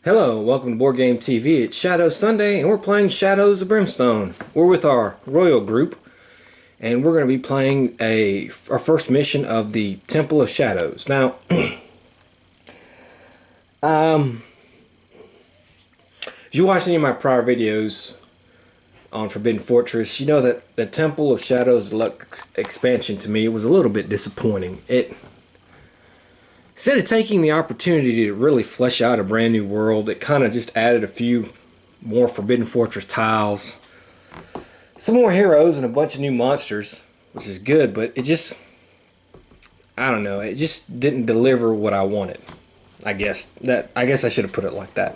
Hello, welcome to Board Game TV. It's Shadow Sunday, and we're playing Shadows of Brimstone. We're with our Royal group, and we're going to be playing our first mission of the Temple of Shadows. Now, if you watched any of my prior videos on Forbidden Fortress, you know that the Temple of Shadows Deluxe expansion to me was a little bit disappointing. Instead of taking the opportunity to really flesh out a brand new world, it kind of just added a few more Forbidden Fortress tiles, some more heroes, and a bunch of new monsters, which is good, but it just, I don't know, it just didn't deliver what I wanted. I guess I should have put it like that.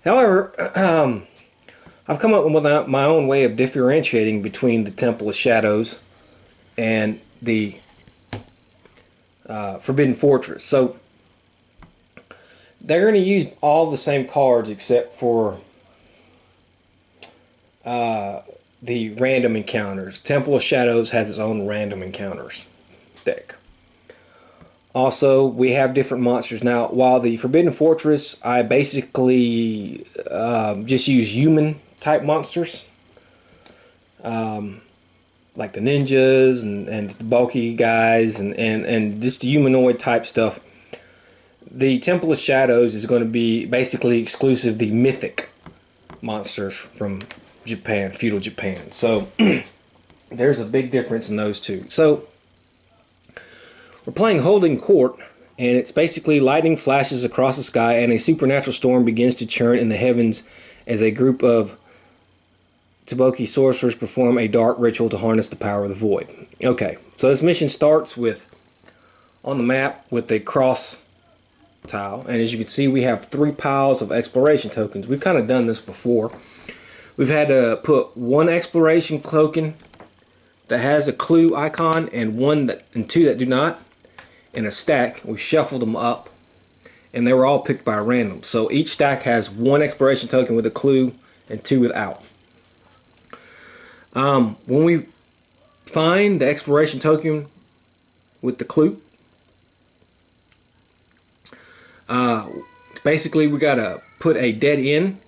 However, I've come up with my own way of differentiating between the Temple of Shadows and the Forbidden Fortress. So they're going to use all the same cards except for the random encounters. Temple of Shadows has its own random encounters deck. Also, we have different monsters. Now, while the Forbidden Fortress, I basically just use human type monsters. Like the ninjas and the bulky guys and just the humanoid type stuff. The Temple of Shadows is going to be basically exclusive the mythic monsters from Japan, feudal Japan. So there's a big difference in those two. So we're playing Holding Court, and it's basically lightning flashes across the sky and a supernatural storm begins to churn in the heavens as a group of Taboki sorcerers perform a dark ritual to harness the power of the void. Okay, so this mission starts with, on the map, with a cross tile. And as you can see, we have 3 piles of exploration tokens. We've kind of done this before. We've had to put 1 exploration token that has a clue icon and 2 that do not in a stack. We shuffled them up, and they were all picked by random. So each stack has 1 exploration token with a clue and 2 without. When we find the exploration token with the clue, basically we gotta put a dead end,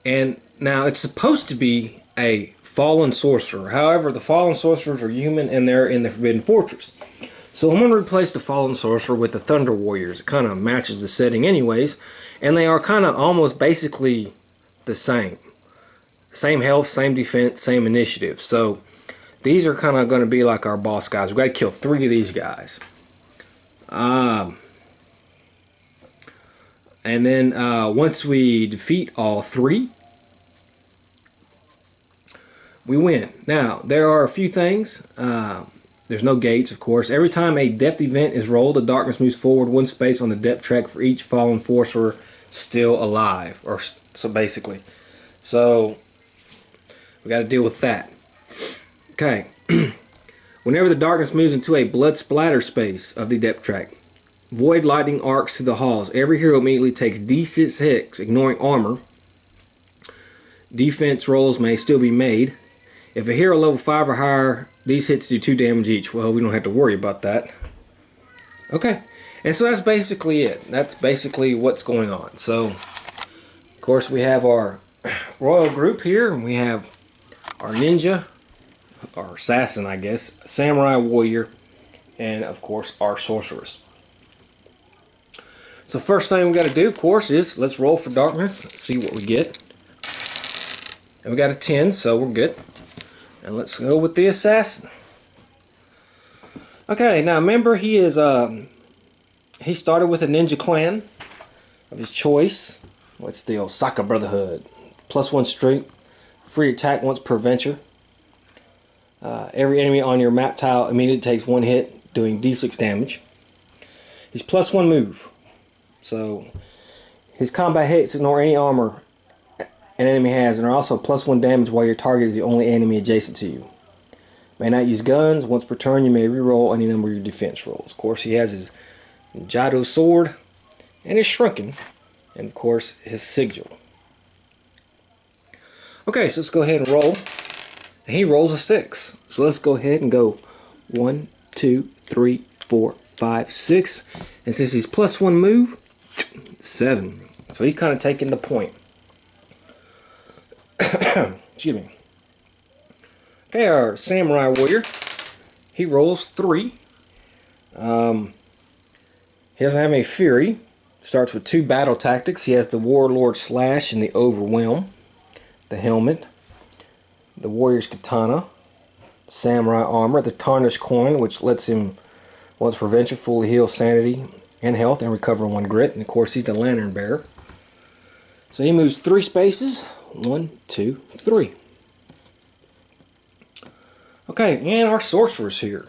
and now it's supposed to be a fallen sorcerer. However, the fallen sorcerers are human and they're in the Forbidden Fortress. So I'm going to replace the fallen sorcerer with the Thunder Warriors. It kind of matches the setting anyways, and they are kind of almost basically the same. Same health, same defense, same initiative. So these are kind of going to be like our boss guys. We've got to kill 3 of these guys. And then once we defeat all 3, we win. Now, there are a few things. There's no gates, of course. Every time a depth event is rolled, the darkness moves forward 1 space on the depth track for each fallen sorcerer still alive. Or so basically. So we got to deal with that. Okay. Whenever the darkness moves into a blood splatter space of the depth track, void lightning arcs through the halls. Every hero immediately takes D6 hits, ignoring armor. Defense rolls may still be made. If a hero level 5 or higher, these hits do 2 damage each. Well, we don't have to worry about that. Okay. And so that's basically it. That's basically what's going on. So, of course, we have our royal group here, and we have our ninja, or assassin, I guess, samurai warrior, and of course our sorceress. So first thing we got to do, of course, is let's roll for darkness, see what we get. And we got a 10, so we're good. And let's go with the assassin. Okay, now remember he he started with a ninja clan of his choice. What's the Osaka Brotherhood? +1 strength. Free attack once per venture. Every enemy on your map tile immediately takes 1 hit, doing D6 damage. He's +1 move. So his combat hits ignore any armor an enemy has and are also +1 damage while your target is the only enemy adjacent to you. May not use guns. Once per turn you may reroll any number of your defense rolls. Of course, he has his Jado sword and his Shrunken, and of course his sigil. Okay, so let's go ahead and roll. And he rolls a 6. So let's go ahead and go 1, 2, 3, 4, 5, 6. And since he's +1 move, 7. So he's kind of taking the point. Excuse me. Okay, our Samurai Warrior, he rolls 3. He doesn't have any Fury. Starts with 2 battle tactics. He has the Warlord Slash and the Overwhelm, the helmet, the Warrior's Katana, Samurai Armor, the Tarnished Coin, which lets him, once per venture, fully heal sanity and health and recover 1 grit. And of course, he's the Lantern Bearer. So he moves 3 spaces. 1, 2, 3. Okay, and our Sorceress here,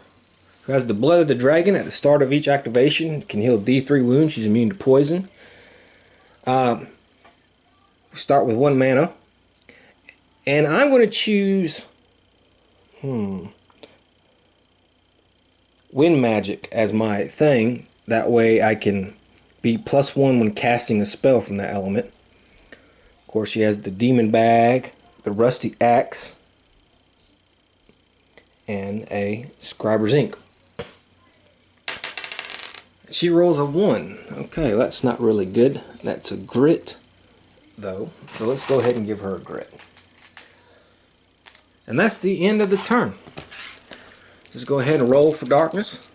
who has the Blood of the Dragon. At the start of each activation, can heal D3 wounds. She's immune to poison. We start with 1 mana. And I'm going to choose Wind Magic as my thing. That way I can be +1 when casting a spell from that element. Of course, she has the Demon Bag, the Rusty Axe, and a Scriber's Ink. She rolls a 1. Okay, that's not really good. That's a grit, though. So let's go ahead and give her a grit. And that's the end of the turn. Just go ahead and roll for darkness.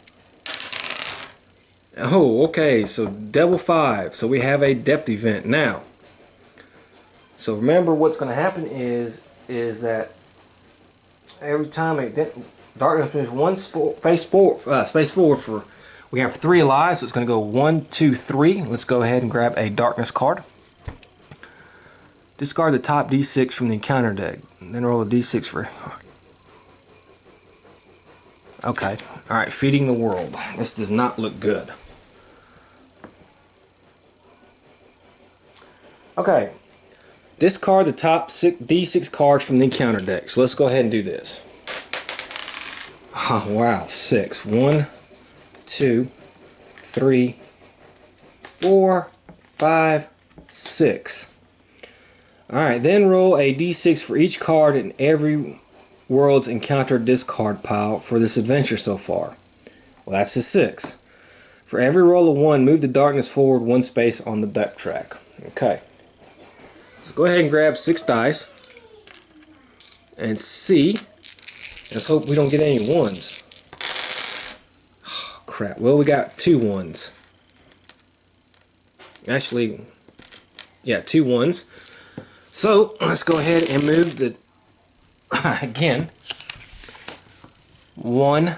Oh, okay, so double 5. So we have a depth event now. So remember, what's going to happen is that every time darkness moves 1 space forward for, we have 3 alive, so it's going to go 1, 2, 3. Let's go ahead and grab a darkness card. Discard the top D6 from the encounter deck. And then roll a D6 for... Okay. Alright, Feeding the World. This does not look good. Okay. Discard the top D6 cards from the encounter deck. So let's go ahead and do this. Oh, wow. 6. 1, 2, 3, 4, 5, 6. Alright, then roll a d6 for each card in every world's encounter discard pile for this adventure so far. Well, that's a 6. For every roll of 1, move the darkness forward 1 space on the depth track. Okay. Let's go ahead and grab 6 dice and see. Let's hope we don't get any 1s. Oh, crap. Well, we got 2 1s. Actually, yeah, 2 1s. So let's go ahead and move the again 1,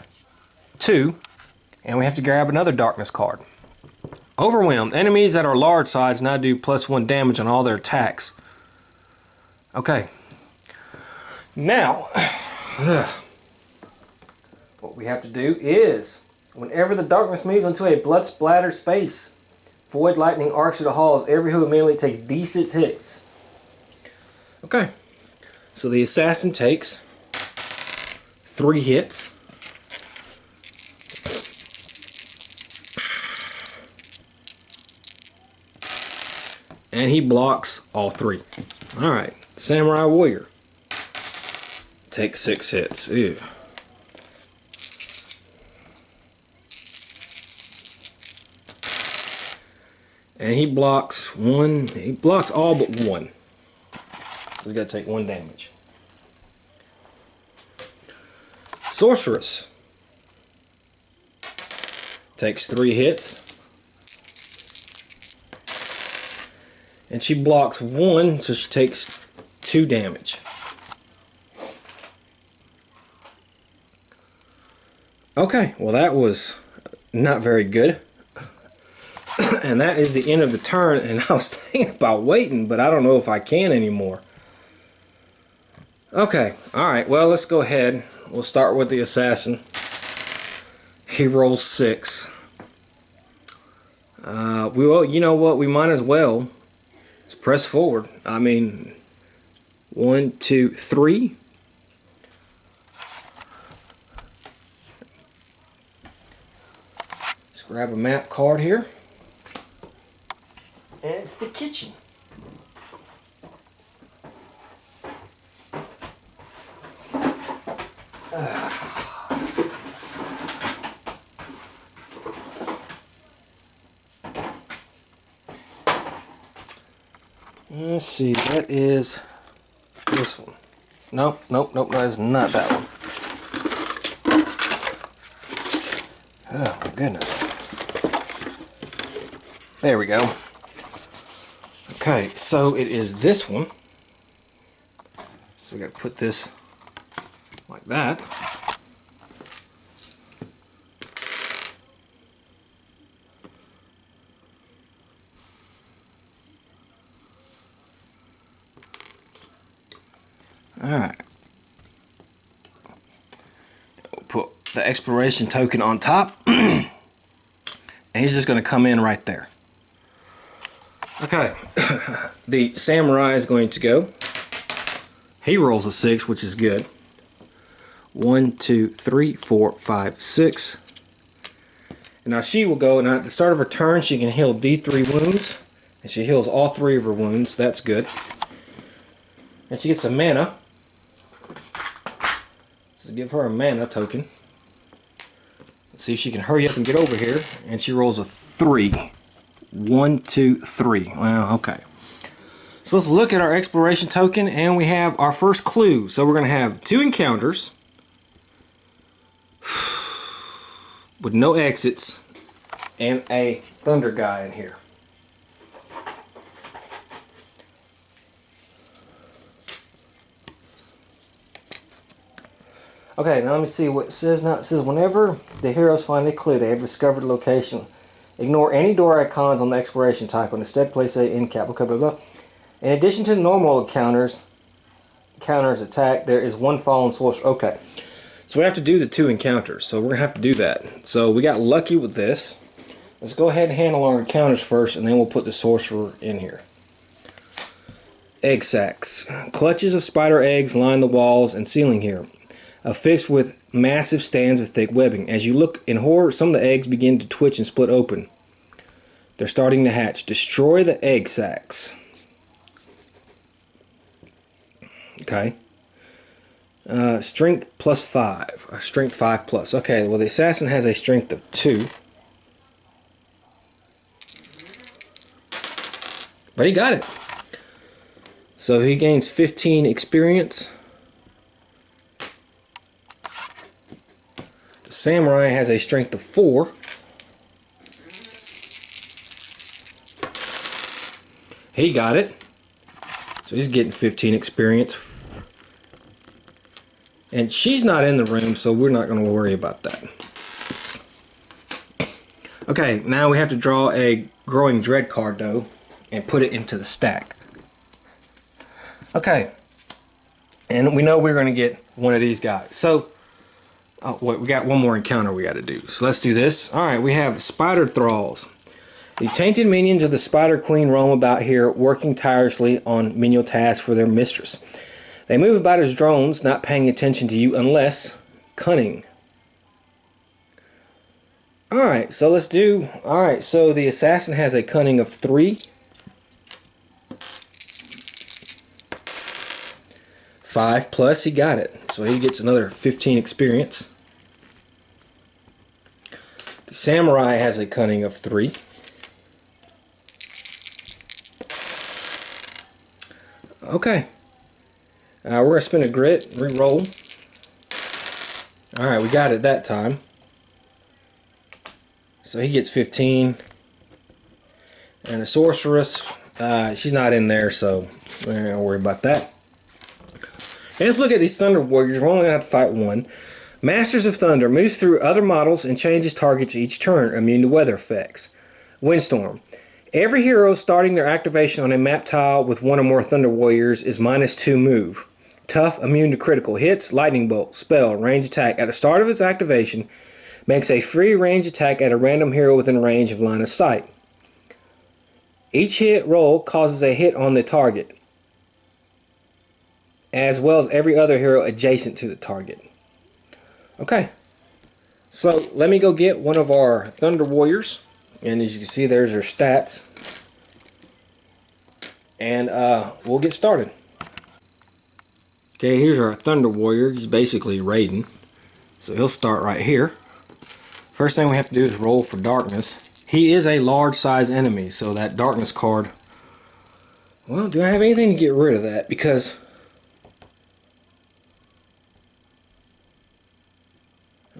2, and we have to grab another darkness card. Overwhelmed. Enemies that are large size now do +1 damage on all their attacks. Okay. Now, what we have to do is, whenever the darkness moves into a blood splatter space, void lightning arcs through the halls. Every who immediately takes D6 hits. Okay. So the assassin takes 3 hits. And he blocks all 3. Alright. Samurai Warrior takes 6 hits. Ew. And he blocks all but 1. He's got to take 1 damage. Sorceress takes 3 hits. And she blocks 1, so she takes 2 damage. Okay, well that was not very good. And that is the end of the turn, and I was thinking about waiting, but I don't know if I can anymore. Okay, alright, well let's go ahead. We'll start with the assassin. He rolls 6. Well, you know what, we might as well just press forward. I mean, 1, 2, 3. Let's grab a map card here. And it's the kitchen. Let's see, that is this one. Nope, nope, nope, that is not that one. Oh my goodness. There we go. Okay, so it is this one. So we got to put this like that. Alright. We'll put the exploration token on top. And he's just going to come in right there. Okay. The samurai is going to go. He rolls a 6, which is good. 1, 2, 3, 4, 5, 6. And now she will go, and at the start of her turn, she can heal D3 wounds. And she heals all 3 of her wounds. That's good. And she gets a mana. So give her a mana token. Let's see if she can hurry up and get over here. And she rolls a 3. 1, 2, 3. Well, okay. So let's look at our exploration token, and we have our first clue. So we're going to have 2 encounters with no exits and a thunder guy in here. Okay, now let me see what it says now. It says whenever the heroes find a clue, they have discovered a location. Ignore any door icons on the exploration type. Instead, place a end cap. Okay, blah, blah. In addition to the normal counters attack, there is 1 fallen sorcerer. Okay, so we have to do the 2 encounters. So we're going to have to do that. So we got lucky with this. Let's go ahead and handle our encounters first, and then we'll put the sorcerer in here. Egg sacs. Clutches of spider eggs line the walls and ceiling here, affixed with massive stands of thick webbing. As you look in horror, some of the eggs begin to twitch and split open. They're starting to hatch. Destroy the egg sacs. Okay. Strength plus 5. Strength 5 plus. Okay, well the assassin has a strength of 2. But he got it. So he gains 15 experience. The samurai has a strength of 4. He got it. So he's getting 15 experience. And she's not in the room, so we're not going to worry about that. Okay, now we have to draw a Growing Dread card, though, and put it into the stack. Okay. And we know we're going to get one of these guys. So, oh, wait, we got one more encounter we got to do. So let's do this. Alright, we have Spider Thralls. The tainted minions of the Spider Queen roam about here, working tirelessly on menial tasks for their mistress. They move about as drones, not paying attention to you unless cunning. Alright, so let's do... Alright, so the assassin has a cunning of 3. 5 plus, he got it. So he gets another 15 experience. The samurai has a cunning of 3. Okay. We're going to spin a grit, re-roll. Alright, we got it that time. So he gets 15. And the sorceress, she's not in there, so we're not going to worry about that. And let's look at these Thunder Warriors. We're only going to have to fight one. Masters of Thunder moves through other models and changes targets each turn, immune to weather effects. Windstorm. Every hero starting their activation on a map tile with one or more Thunder Warriors is -2 move. Tough, immune to critical hits, lightning bolt, spell, range attack. At the start of its activation, makes a free range attack at a random hero within range of line of sight. Each hit roll causes a hit on the target, as well as every other hero adjacent to the target. Okay, so let me go get one of our Thunder Warriors, and as you can see, there's her stats, and we'll get started. Okay, here's our Thunder Warrior. He's basically Raiden, so he'll start right here. First thing we have to do is roll for darkness. He is a large size enemy, so that darkness card Well, do I have anything to get rid of that? Because...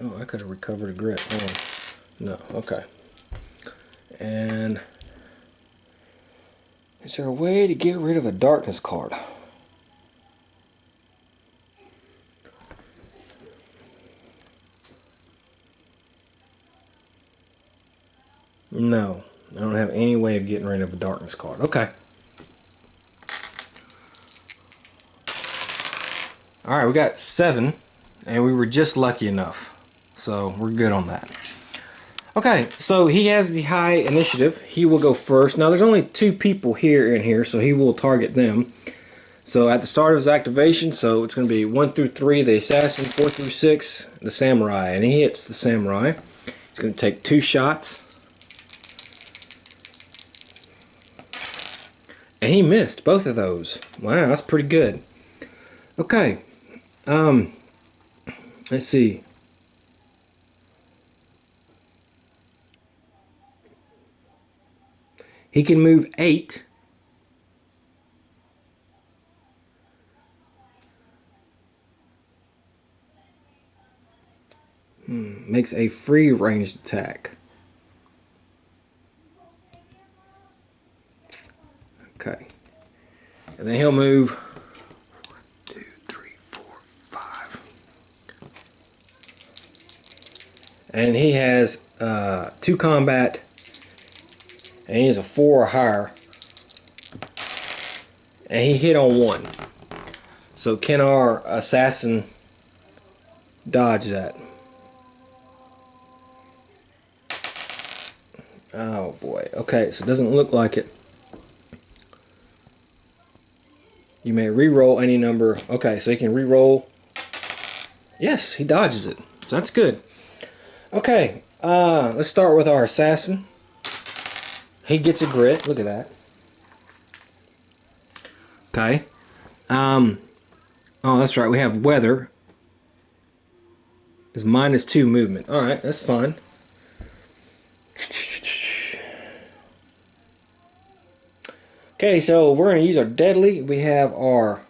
Oh, I could have recovered a grit. Hold on. No, okay. And... Is there a way to get rid of a darkness card? No, I don't have any way of getting rid of a darkness card. Okay. Alright, we got 7, and we were just lucky enough. So, we're good on that. Okay, so he has the high initiative. He will go first. Now, there's only 2 people here in here, so he will target them. So, at the start of his activation, so it's going to be 1 through 3, the assassin, 4 through 6, the samurai. And he hits the samurai. He's going to take 2 shots. And he missed both of those. Wow, that's pretty good. Okay. Let's see. He can move 8. Makes a free ranged attack. Okay. And then he'll move 1, 2, 3, 4, 5. And he has 2 combat. And he has a 4 or higher. And he hit on 1. So can our assassin dodge that? Oh boy. Okay, so it doesn't look like it. You may re-roll any number. Okay, so he can re-roll. Yes, he dodges it. So that's good. Okay, let's start with our assassin. He gets a grit. Look at that. Okay. Oh, that's right. We have weather. It's -2 movement. All right, that's fine. Okay, so we're going to use our deadly. We have our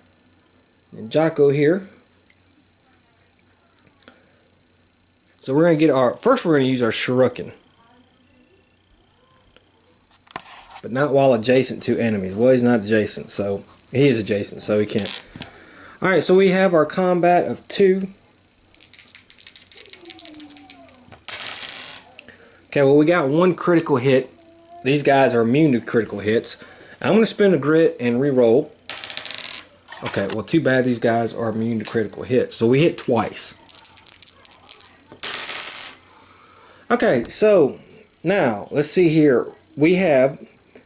Ninjago here. So we're going to get our... First we're going to use our Shuriken. But not while adjacent to enemies. Well, he's not adjacent, so... He is adjacent, so he can't. Alright, so we have our combat of 2. Okay, well we got 1 critical hit. These guys are immune to critical hits. I'm going to spend a grit and re-roll. Okay, well too bad these guys are immune to critical hits. So we hit twice. Okay, so now let's see here. We are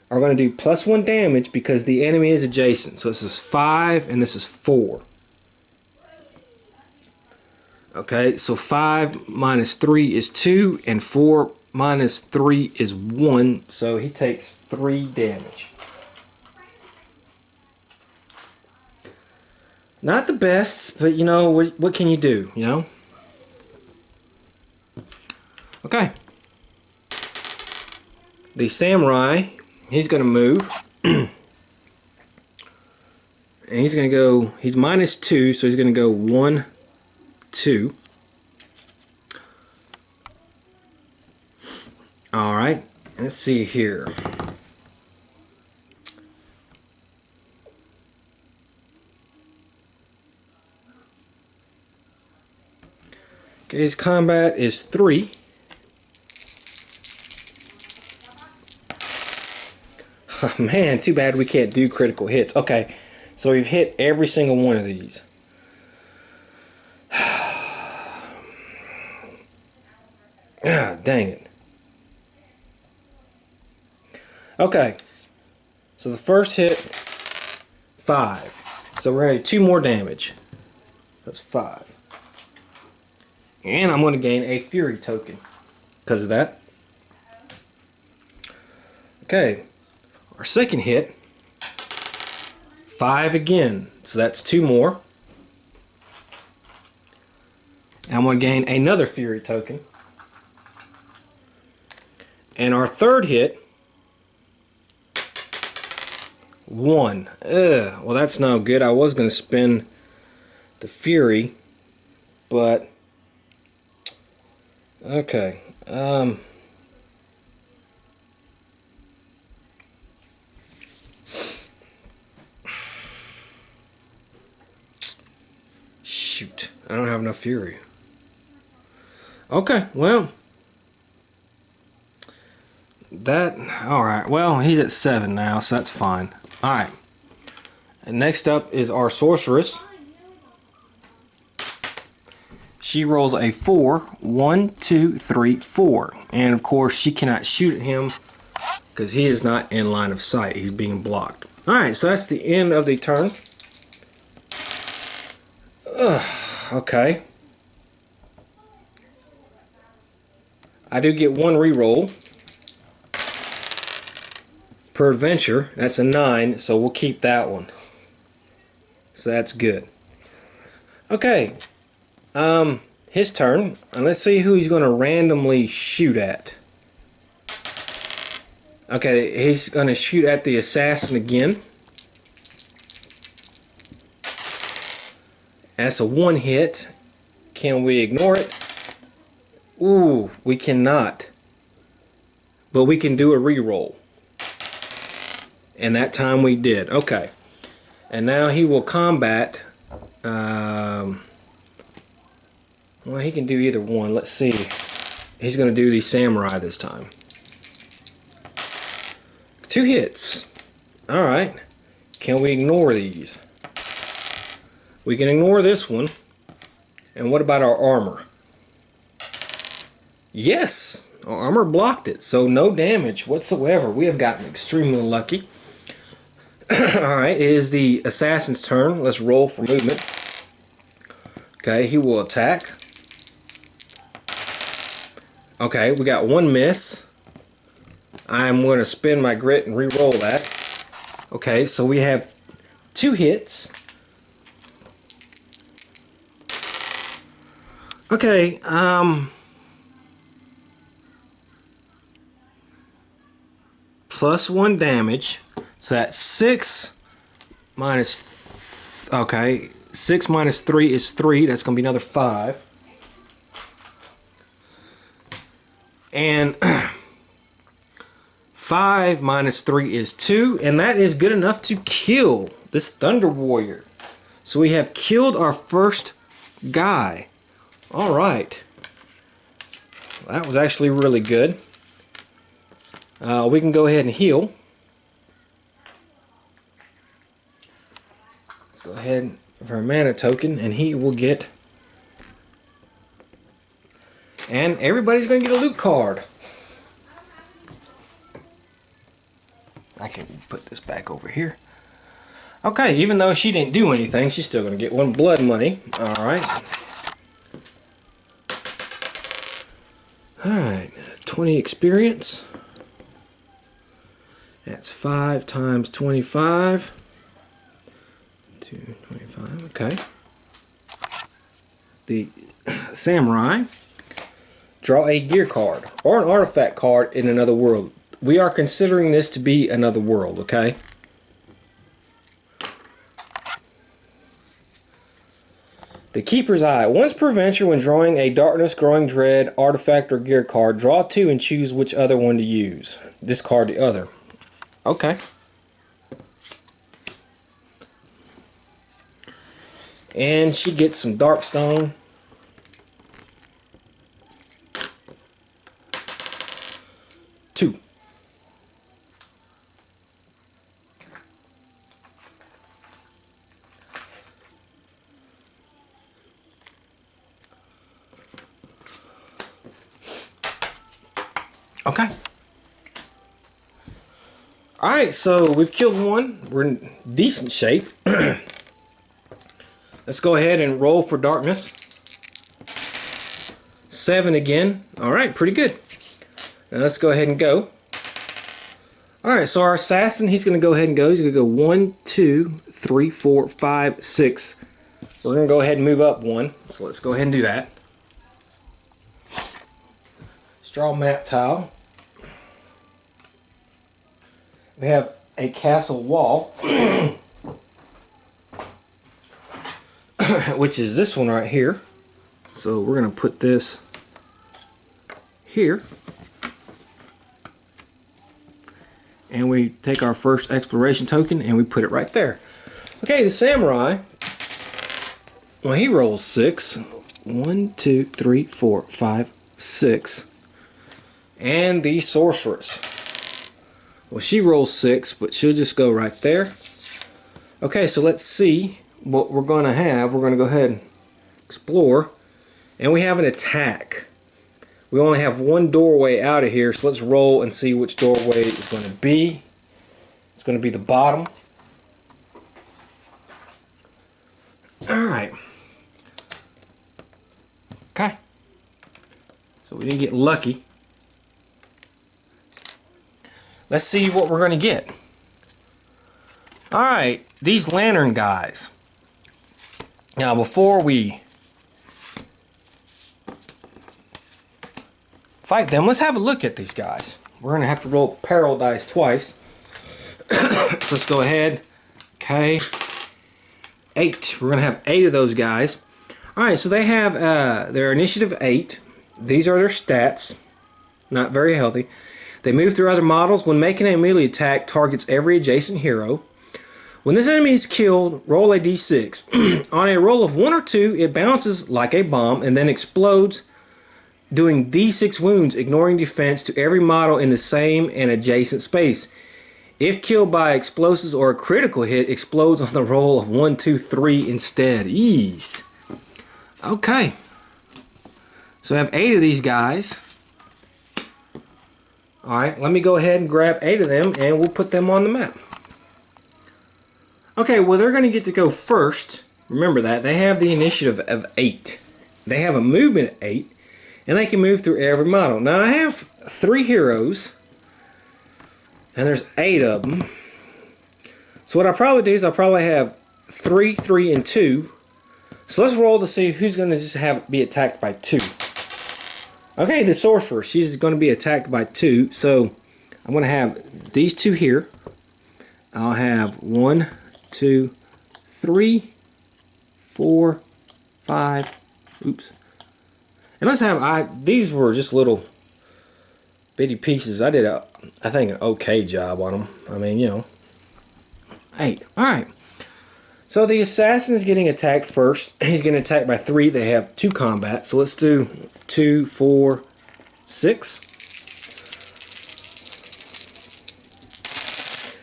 going to do +1 damage because the enemy is adjacent. So this is 5 and this is 4. Okay, so 5 minus 3 is 2 and 4 minus 3 is 1. So he takes 3 damage. Not the best, but you know, what can you do, you know? Okay. The samurai, he's going to move. And he's going to go, he's -2, so he's going to go 1, 2. Alright, let's see here. Okay, his combat is 3. Oh, man, too bad we can't do critical hits. Okay, so we've hit every single one of these. Ah, dang it. Okay, so the first hit, 5. So we're going to do 2 more damage. That's 5. And I'm going to gain a Fury token because of that. Okay, our second hit, 5 again. So that's 2 more. And I'm going to gain another Fury token. And our third hit, 1. Ugh, well, that's no good. I was going to spend the Fury, but okay. Shoot, I don't have enough Fury. Okay, well, alright, well, he's at 7 now, so that's fine. Alright, and next up is our Sorceress. She rolls a 4. 1, 2, 3, 4. And of course, she cannot shoot at him because he is not in line of sight. He's being blocked. Alright, so that's the end of the turn. Okay. I do get 1 reroll per adventure. That's a 9, so we'll keep that one. So that's good. Okay. His turn, and let's see who he's going to randomly shoot at. Okay, he's going to shoot at the assassin again. That's a 1 hit. Can we ignore it? Ooh, we cannot. But we can do a reroll. And that time we did. Okay. And now he will combat. Well, he can do either one. Let's see. He's going to do the samurai this time. 2 hits. Alright. Can we ignore these? We can ignore this one. And what about our armor? Yes! Our armor blocked it, so no damage whatsoever. We have gotten extremely lucky. Alright, it is the assassin's turn. Let's roll for movement. Okay, he will attack. Okay, we got 1 miss. I'm going to spin my grit and re-roll that. Okay, so we have 2 hits. Okay, plus 1 damage. So that's 6 minus... Okay, 6 minus 3 is 3. That's going to be another 5. And 5 minus 3 is 2, and that is good enough to kill this Thunder Warrior. So we have killed our first guy. Alright. That was actually really good. We can go ahead and heal. Let's go ahead and give our mana token, and he will get... And everybody's going to get a loot card. I can put this back over here. Okay, even though she didn't do anything, she's still going to get 1 blood money. Alright. Alright, 20 experience. That's 5 times 25. 225, okay. The samurai. Draw a gear card or an artifact card in another world. We are considering this to be another world, okay? The Keeper's Eye. Once per venture, when drawing a Darkness, Growing Dread, artifact, or gear card, draw 2 and choose which other one to use. Discard the other. Okay. And she gets some Darkstone. Two. Okay. Alright, so we've killed 1. We're in decent shape. Let's go ahead and roll for darkness. 7 again. Alright, pretty good. Now let's go ahead and go. Alright, so our assassin, he's going to go ahead and go. He's going to go 1, 2, 3, 4, 5, 6. So we're going to go ahead and move up 1. So let's go ahead and do that. Straw mat tile. We have a castle wall, which is this one right here. So we're going to put this here. And we take our first exploration token and we put it right there. Okay, the samurai, well, he rolls 6. 1, 2, 3, 4, 5, 6. And the sorceress, well, she rolls 6, but she'll just go right there. Okay, so let's see what we're going to have. We're going to go ahead and explore. And we have an attack. We only have one doorway out of here, so let's roll and see which doorway it's going to be. It's going to be the bottom. Alright. Okay. So we didn't get lucky. Let's see what we're going to get. Alright, these lantern guys. Now before we fight them, let's have a look at these guys. We're going to have to roll peril dice twice. So let's go ahead. Okay. 8. We're going to have 8 of those guys. Alright, so they have their initiative 8. These are their stats. Not very healthy. They move through other models. When making a melee attack, targets every adjacent hero. When this enemy is killed, roll a d6. On a roll of 1 or 2, it bounces like a bomb and then explodes, doing d6 wounds, ignoring defense to every model in the same and adjacent space. If killed by explosives or a critical hit, explodes on the roll of 1, 2, 3 instead. Ease. Okay. So I have 8 of these guys. Alright, let me go ahead and grab 8 of them and we'll put them on the map. Okay, well, they're going to get to go first. Remember that. They have the initiative of 8. They have a movement of 8. And they can move through every model. Now, I have 3 heroes. And there's 8 of them. So what I'll probably do is I'll probably have 3, 3, and 2. So let's roll to see who's going to just be attacked by 2. Okay, the sorcerer. She's going to be attacked by 2. So I'm going to have these 2 here. I'll have 1, 2, 3, 4, 5. Oops. And let's have, these were just little bitty pieces. I did, I think, an okay job on them. I mean, you know. 8. Alright. So the assassin is getting attacked first. He's getting attacked by 3. They have 2 combat. So let's do 2, 4, 6.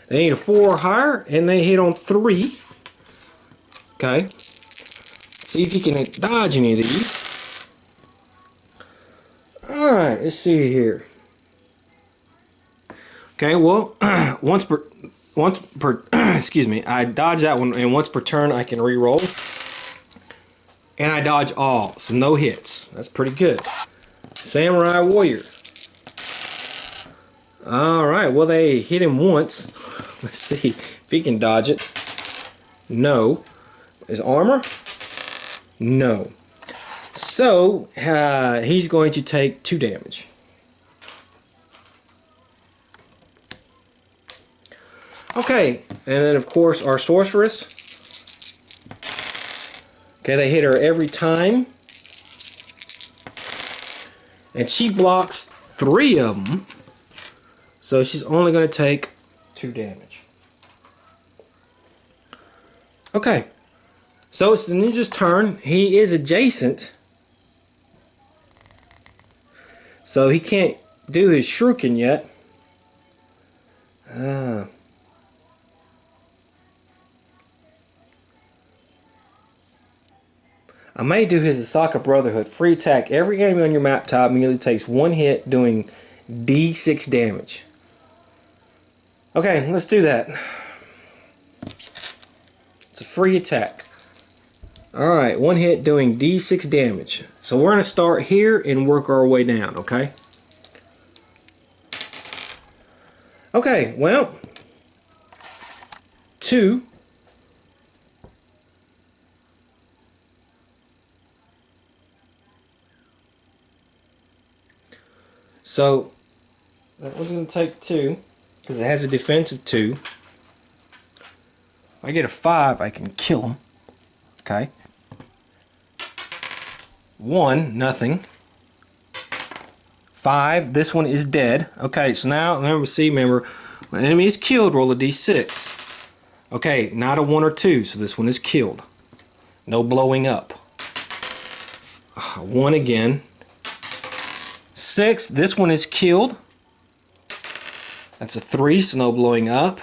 They need a 4 or higher, and they hit on 3. Okay. See if you can dodge any of these. Alright, let's see here. Okay, well, once per excuse me, I dodge that one, and once per turn I can re-roll. And I dodge all, so no hits. That's pretty good. Samurai warrior. Alright, well, they hit him once. Let's see if he can dodge it. No. His armor? No. So, he's going to take 2 damage. Okay, and then of course our sorceress. Okay, they hit her every time. And she blocks 3 of them. So she's only going to take 2 damage. Okay, so it's the ninja's turn. He is adjacent. So he can't do his shuriken yet. I may do his Asaka Brotherhood. Free attack. Every enemy on your map top immediately takes 1 hit, doing d6 damage. Okay, let's do that. It's a free attack. Alright, 1 hit doing d6 damage. So we're going to start here and work our way down, okay? Okay, well, 2. So that was going to take 2 because it has a defense of 2. If I get a 5, I can kill him. Okay. 1, nothing. 5, this one is dead. Okay, so now remember, when an enemy is killed, roll a d6. Okay, not a 1 or 2, so this one is killed. No blowing up. 1 again. 6, this one is killed. That's a 3, so no blowing up.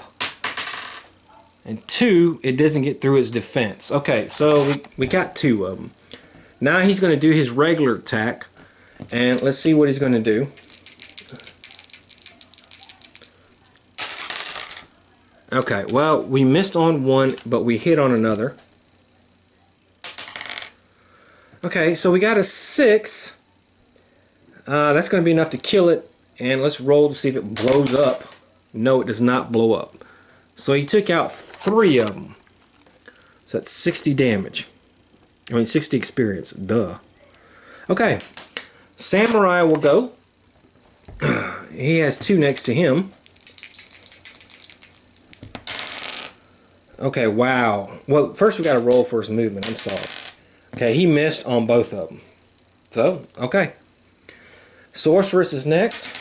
And 2, it doesn't get through its defense. Okay, so we got 2 of them. Now he's going to do his regular attack. And let's see what he's going to do. Okay, well, we missed on 1, but we hit on another. Okay, so we got a 6. That's going to be enough to kill it. And let's roll to see if it blows up. No, it does not blow up. So he took out 3 of them. So that's 60 damage. 60 experience. Duh. Okay. Samurai will go. He has 2 next to him. Okay, wow. Well, first we got to roll for his movement. I'm sorry. Okay, he missed on both of them. So, okay. Sorceress is next.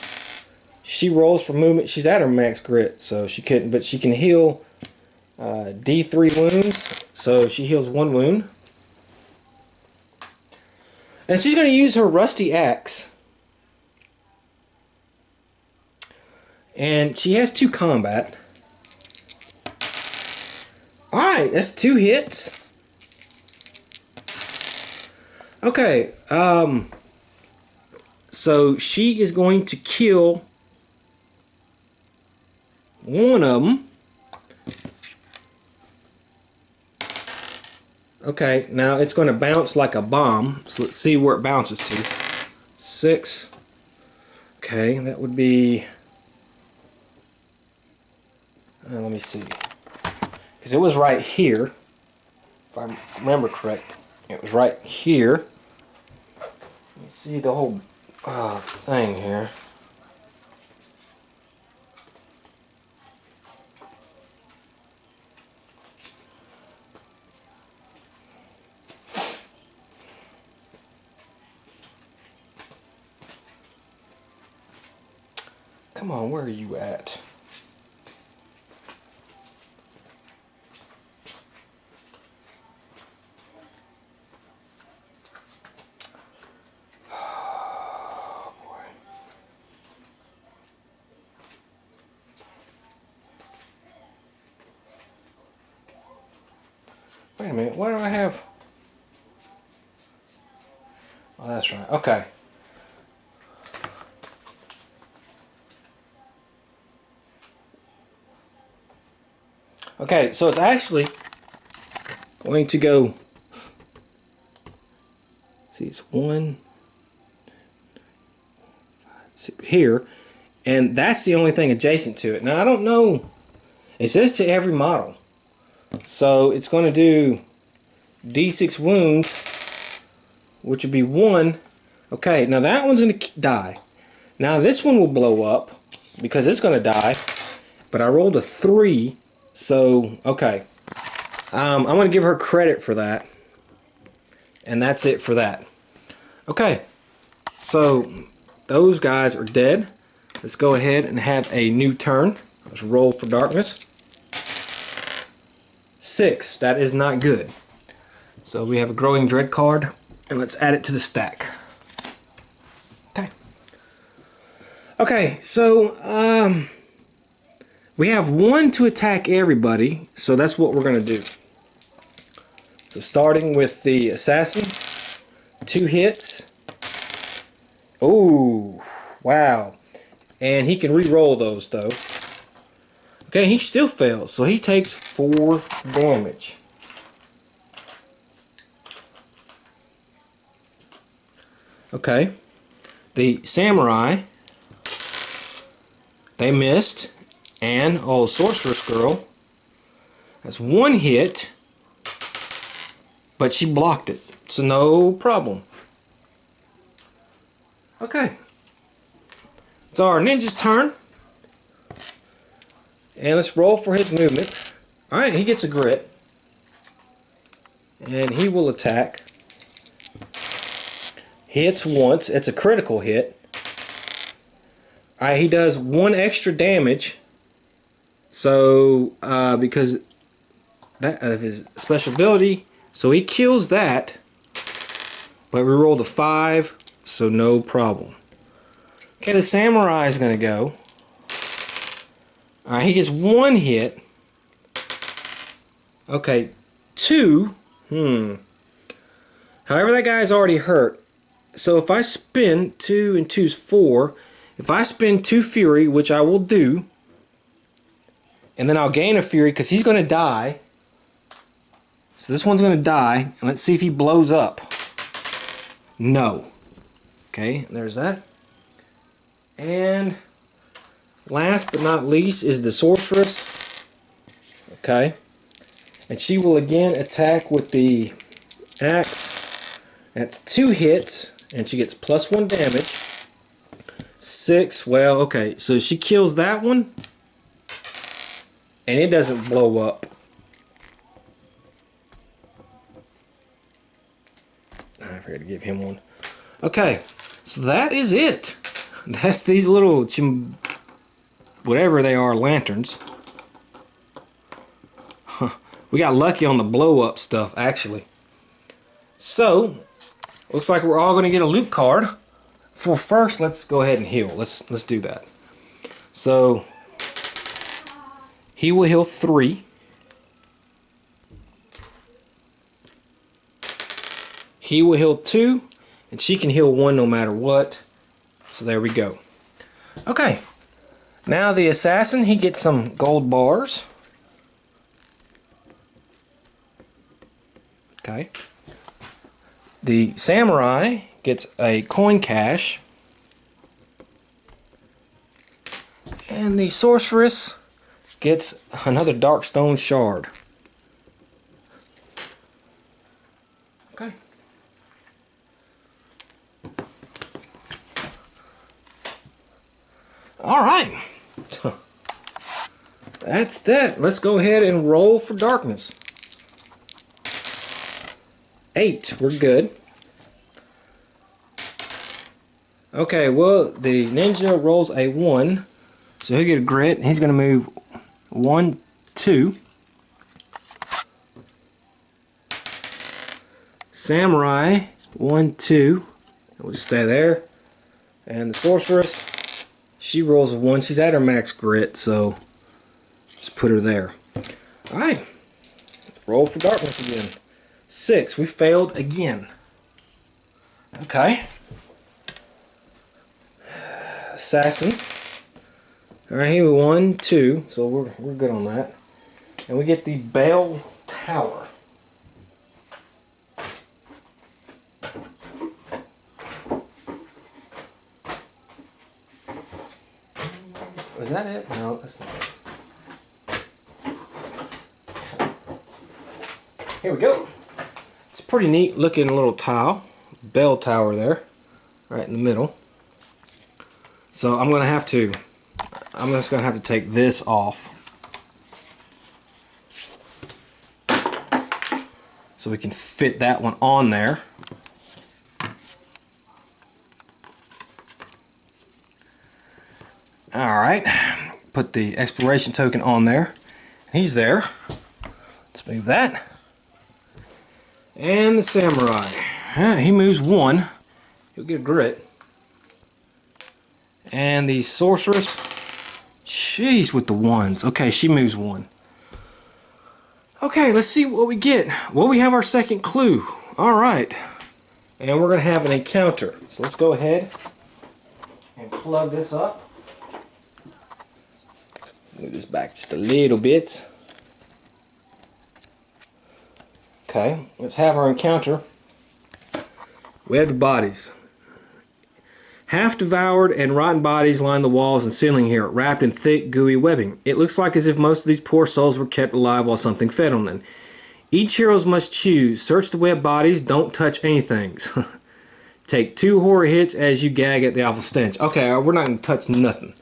She rolls for movement. She's at her max grit, so she couldn't, but she can heal D3 wounds. So she heals 1 wound. And she's going to use her rusty axe. And she has 2 combat. Alright, that's 2 hits. Okay, so she is going to kill 1 of them. Okay, now it's going to bounce like a bomb. So let's see where it bounces to. 6. Okay, that would be... let me see. Because it was right here. If I remember correct. It was right here. Let me see the whole thing here. Come on, where are you at? Oh, boy. Wait a minute, why do I have... Oh, that's right, okay. Okay, so it's actually going to go, see, it's 1, 5, 6 here, and that's the only thing adjacent to it. Now, I don't know, it says to every model, so it's going to do D6 wounds, which would be 1. Okay, now that one's going to die. Now this one will blow up, because it's going to die, but I rolled a 3. So, okay, I'm going to give her credit for that, and that's it for that. Okay, so those guys are dead. Let's go ahead and have a new turn. Let's roll for darkness. 6, that is not good. So we have a Growing Dread card, and let's add it to the stack. Okay. Okay, so, we have 1 to attack everybody, so that's what we're going to do. So starting with the assassin, 2 hits. Oh, wow. And he can re-roll those though. Okay, he still fails, so he takes 4 damage. Okay, the samurai, they missed. And, oh, Sorceress Girl, that's 1 hit, but she blocked it, so no problem. Okay, it's our ninja's turn, and let's roll for his movement. Alright, he gets a grit. And he will attack. Hits once. It's a critical hit. Alright, he does 1 extra damage. So, because that of his special ability, so he kills that. But we rolled a 5, so no problem. Okay, the samurai is going to go. Alright, he gets 1 hit. Okay, 2. However, that guy's already hurt. So if I spin 2 and 2 is 4. If I spin 2 fury, which I will do, and then I'll gain a fury because he's going to die. So this one's going to die. And let's see if he blows up. No. Okay, there's that. And last but not least is the sorceress. Okay. And she will again attack with the axe. That's 2 hits. And she gets +1 damage. 6. Well, okay. So she kills that one. And it doesn't blow up. I forgot to give him one. Okay, so that is it. That's these little whatever they are, lanterns. Huh. We got lucky on the blow up stuff, actually. So, looks like we're all going to get a loot card. For first, let's go ahead and heal. Let's do that. So, he will heal 3. He will heal 2. And she can heal 1 no matter what. So there we go. Okay. Now the assassin, he gets some gold bars. Okay. The samurai gets a coin cache. And the sorceress gets another dark stone shard. Okay. All right. That's that. Let's go ahead and roll for darkness. 8. We're good. Okay, well, the ninja rolls a 1. So he'll get a grit. He's going to move 1, 2. Samurai, 1, 2. We'll just stay there. And the sorceress, she rolls a 1. She's at her max grit, so just put her there. Alright. Let's roll for darkness again. 6. We failed again. Okay. Assassin. Alright, here 1, 2. So we're good on that. And we get the bell tower. Was that it? No, that's not it. Here we go. It's a pretty neat looking little tile. Bell tower there. Right in the middle. So I'm just going to have to take this off. So we can fit that one on there. Alright, put the exploration token on there. He's there. Let's move that. And the samurai. He moves 1. He'll get a grit. And the sorceress. Jeez, with the 1s. Okay, she moves 1. Okay, let's see what we get. Well, we have our second clue. Alright. And we're going to have an encounter. So let's go ahead and plug this up. Move this back just a little bit. Okay, let's have our encounter. We have the bodies. Half devoured and rotten bodies line the walls and ceiling here, wrapped in thick, gooey webbing. It looks like as if most of these poor souls were kept alive while something fed on them. Each hero must choose. Search the web bodies, don't touch anything. Take 2 horror hits as you gag at the awful stench. Okay, we're not going to touch nothing.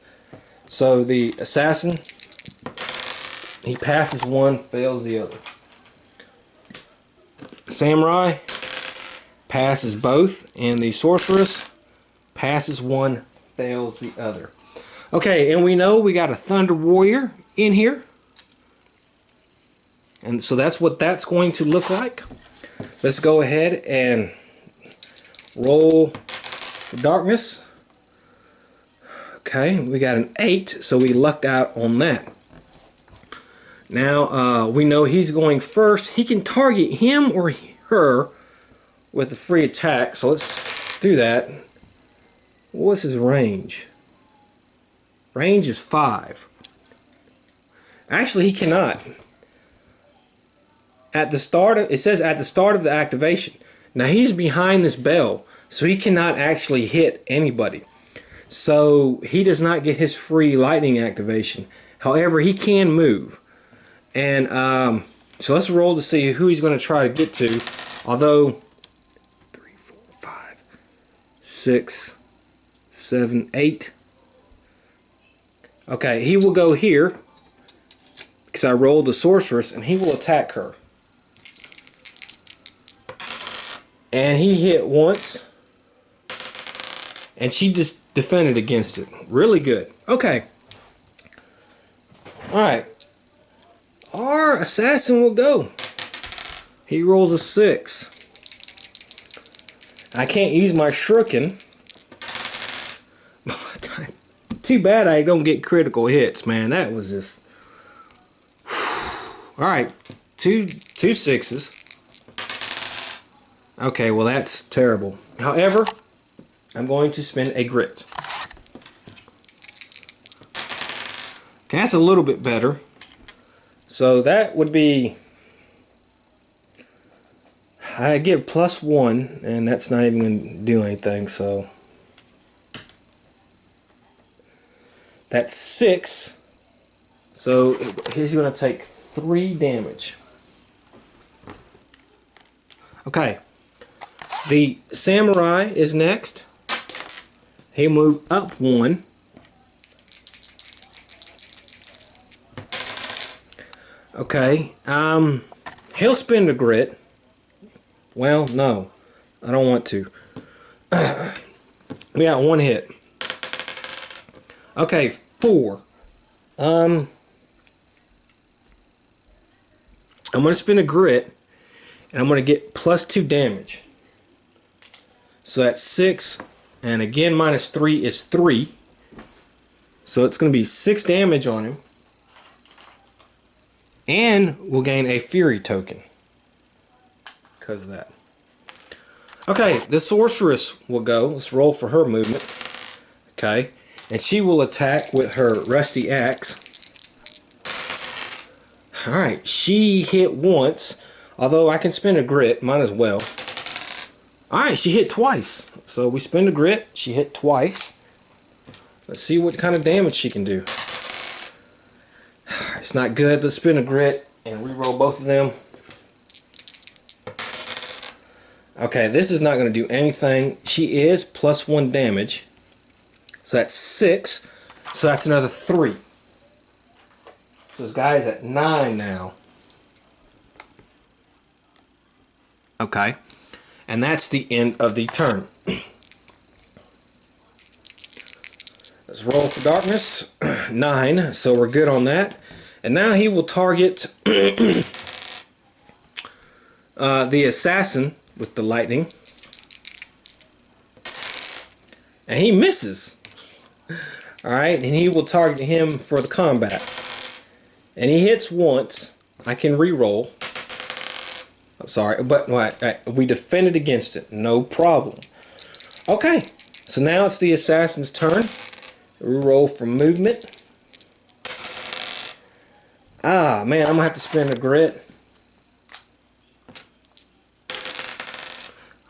So the assassin, He passes one, fails the other. Samurai passes both, and the sorceress passes one, fails the other. Okay, and we know we got a Thunder Warrior in here. And so that's what that's going to look like. Let's go ahead and roll for darkness. Okay, we got an 8, so we lucked out on that. Now we know he's going first. He can target him or her with a free attack, so let's do that. What's his range? Range is 5. Actually, he cannot. At the start of, it says at the start of the activation. Now he's behind this bell, so he cannot actually hit anybody. So he does not get his free lightning activation. However, he can move. And so let's roll to see who he's going to try to get to. Although 3, 4, 5, 6, 7, 8. Okay, he will go here because I rolled the sorceress, and he will attack her. And he hit once, and she just defended against it. Really good. Okay. Alright. Our assassin will go. He rolls a 6. I can't use my shuriken. Too bad I don't get critical hits, man. That was just... Alright. Two 6s. Okay, well that's terrible. However, I'm going to spend a grit. Okay, that's a little bit better. So that would be... I get +1, and that's not even going to do anything, so... That's 6. So he's going to take 3 damage. Okay. The samurai is next. He'll move up 1. Okay. He'll spend a grit. Well, no. I don't want to. We got 1 hit. Okay, 4. I'm going to spend a grit, and I'm going to get +2 damage. So that's 6, and again -3 is 3. So it's going to be 6 damage on him. And we'll gain a Fury token because of that. Okay, the sorceress will go. Let's roll for her movement. Okay, and she will attack with her rusty axe. Alright, she hit once, although I can spend a grit, might as well. Alright, she hit twice. So we spend a grit, she hit twice. Let's see what kind of damage she can do. It's not good. Let's spin a grit and re-roll both of them. Okay, this is not going to do anything. She is +1 damage. So that's 6. So that's another 3. So this guy's at 9 now. Okay. And that's the end of the turn. Let's roll for darkness. 9. So we're good on that. And now he will target the assassin with the lightning. And he misses. Alright, and he will target him for the combat. And he hits once. I can re-roll. I'm sorry, but we defended against it. No problem. Okay, so now it's the assassin's turn. Re-roll for movement. Ah, man, I'm going to have to spend a grit.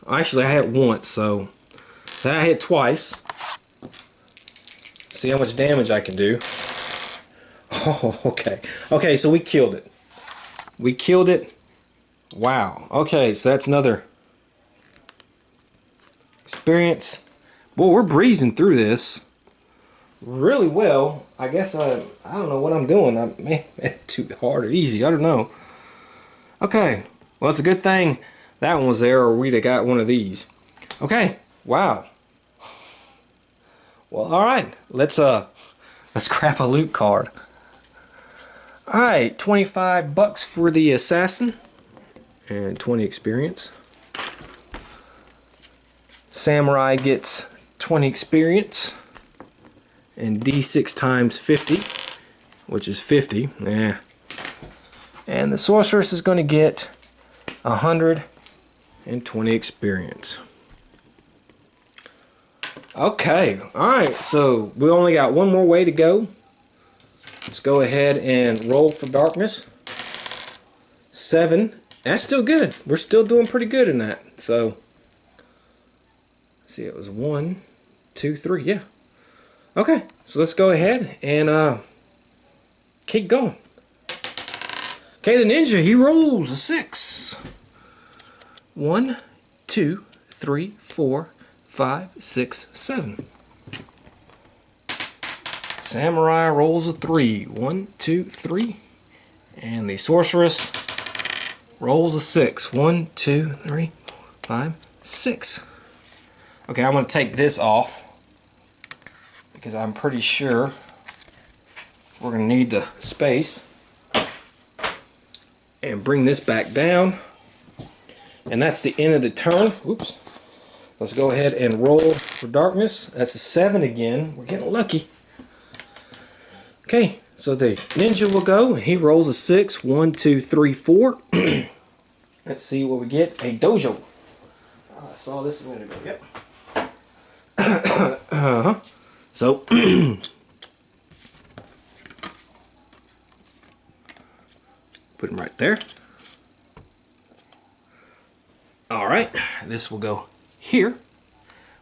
Actually, I hit once, so I hit twice. See how much damage I can do. Oh, okay. Okay, so we killed it. We killed it. Wow. Okay, so that's another experience. Boy, we're breezing through this. really well. I guess I don't know what I'm doing. I may it too hard or easy. I don't know. Okay, well, it's a good thing that one was there, or we'd have got one of these. Okay, wow. Well, all right. Let's grab a loot card. All right, 25 bucks for the assassin and 20 experience. Samurai gets 20 experience and D6 times 50, which is 50. Yeah. And the sorceress is going to get 120 experience. Okay, alright, so we only got one more way to go. Let's go ahead and roll for darkness. 7. That's still good. We're still doing pretty good in that. So, let's see, it was 1, 2, 3, yeah. Okay, so let's go ahead and keep going. Okay, the ninja, he rolls a 6. 1, 2, 3, 4, 5, 6, 7. Samurai rolls a 3. 1, 2, 3. And the sorceress rolls a 6. 1, 2, 3, 5, 6. Okay, I'm going to take this off because I'm pretty sure we're going to need the space. And bring this back down. And that's the end of the turn. Oops. Let's go ahead and roll for darkness. That's a 7 again. We're getting lucky. Okay, so the ninja will go. He rolls a 6. 1, 2, 3, 4. Let's see what we get. A dojo. I saw this a minute ago. Yep. So, put him right there. Alright, this will go here.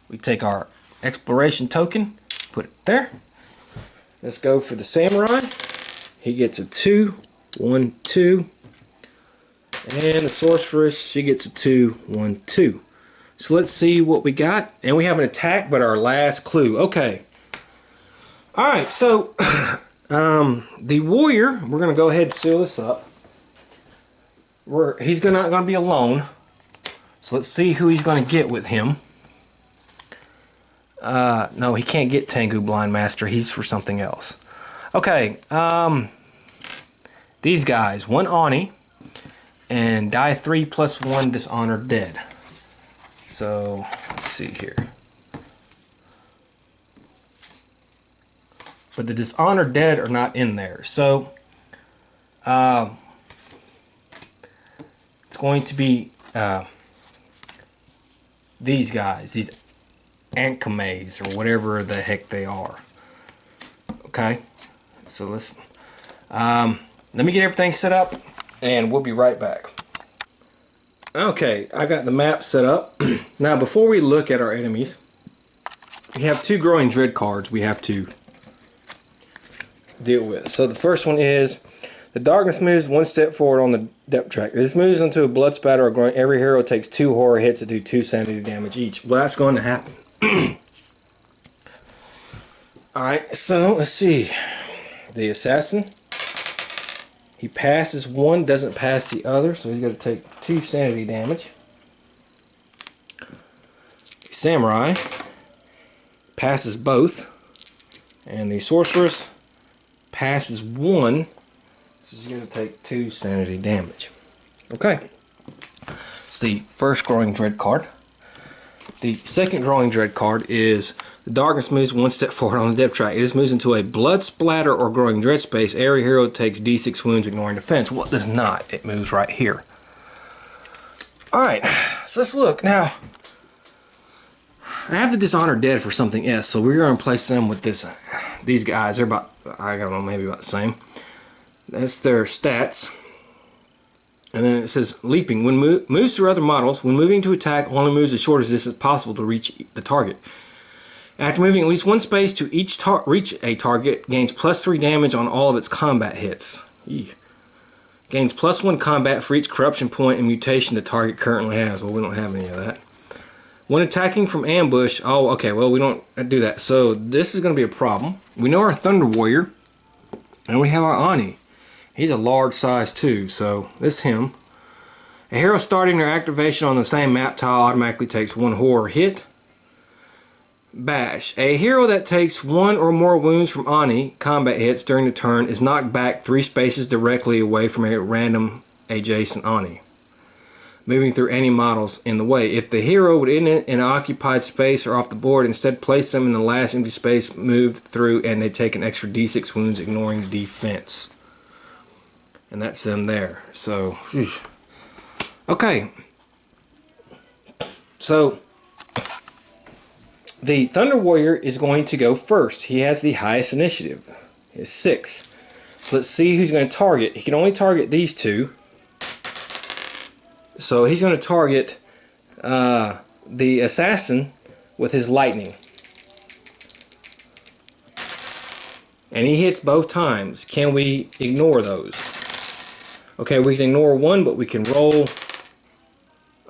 We take our exploration token, put it there. Let's go for the samurai. He gets a 2, 1, 2. And the sorceress, she gets a 2, 1, 2. So let's see what we got. And we have an attack, but our last clue. Okay. Alright, so the warrior, we're going to go ahead and seal this up. He's not going to be alone. So let's see who he's going to get with him. No, he can't get Tengu Blind Master. He's for something else. Okay, these guys. 1 Oni and die 3 plus 1 Dishonored Dead. So, let's see here. But the Dishonored Dead are not in there. So, it's going to be these guys, these Ankames or whatever the heck they are. Okay, so let's let me get everything set up and we'll be right back. Okay, I got the map set up. Now before we look at our enemies, we have 2 Growing Dread cards we have to deal with. So the first one is the darkness moves 1 step forward on the depth track. This moves into a blood spatter or growing. Every hero takes 2 horror hits that do 2 sanity damage each. Well, that's going to happen. Alright, so let's see. The assassin, he passes 1, doesn't pass the other, so he's going to take 2 sanity damage. The samurai passes both, and the sorceress passes 1. So she's going to take 2 sanity damage. Okay. It's the first Growing Dread card. The second Growing Dread card is the darkness moves 1 step forward on the depth track. It just moves into a blood splatter or Growing Dread space. Every hero takes D6 wounds ignoring defense. Well, it does not. It moves right here. Alright, so let's look. Now, I have the Dishonored Dead for something else, so we're going to replace them with these guys. They're about, I don't know, maybe about the same. That's their stats. And then it says leaping. When moves through other models, when moving to attack, only moves as short as this is possible to reach the target. After moving at least 1 space to reach a target, gains +3 damage on all of its combat hits. Eey. Gains +1 combat for each corruption point and mutation the target currently has. Well, we don't have any of that. When attacking from ambush, oh, okay, well, we don't do that. So this is going to be a problem. We know our Thunder Warrior, and we have our Ani. He's a large size too, so this is him. A hero starting their activation on the same map tile automatically takes 1 horror hit. Bash. A hero that takes 1 or more wounds from Ani combat hits during the turn is knocked back 3 spaces directly away from a random adjacent Ani, moving through any models in the way. If the hero would end it in an occupied space or off the board, instead place them in the last empty space moved through, and they take an extra d6 wounds, ignoring the defense. And that's them there. So, okay. So, the Thunder Warrior is going to go first. He has the highest initiative. He has 6. So let's see who's going to target. He can only target these 2. So he's going to target the assassin with his lightning. And he hits both times. Can we ignore those? Okay, we can ignore 1, but we can roll.